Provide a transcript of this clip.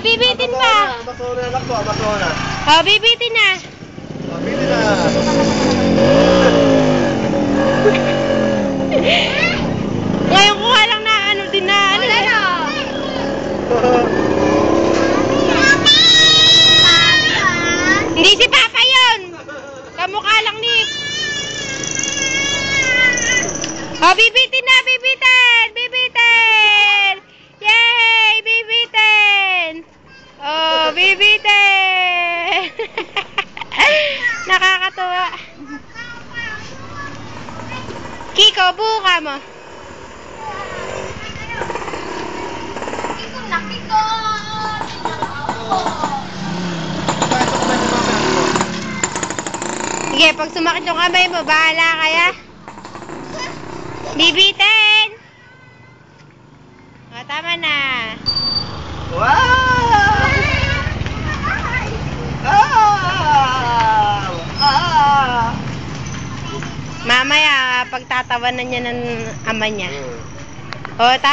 bibitin pa. Basura lang po, basura. Oh, bibitin na. Bibitin na. Ngayon ko lang na ano din na ano. Hindi si Papa yun. Kamukha lang ni. Oh, bibitin na, bibitin. Bibitin. Yay, bibitin. Oh, bibitin. Nakakatuwa. Kiko, buka mo. Sige, pag sumakit yung kamay mo, bahala kaya. Bibitin! O, tama na. Wow! Mamaya, pagtatawanan niya ng ama niya. O, tama.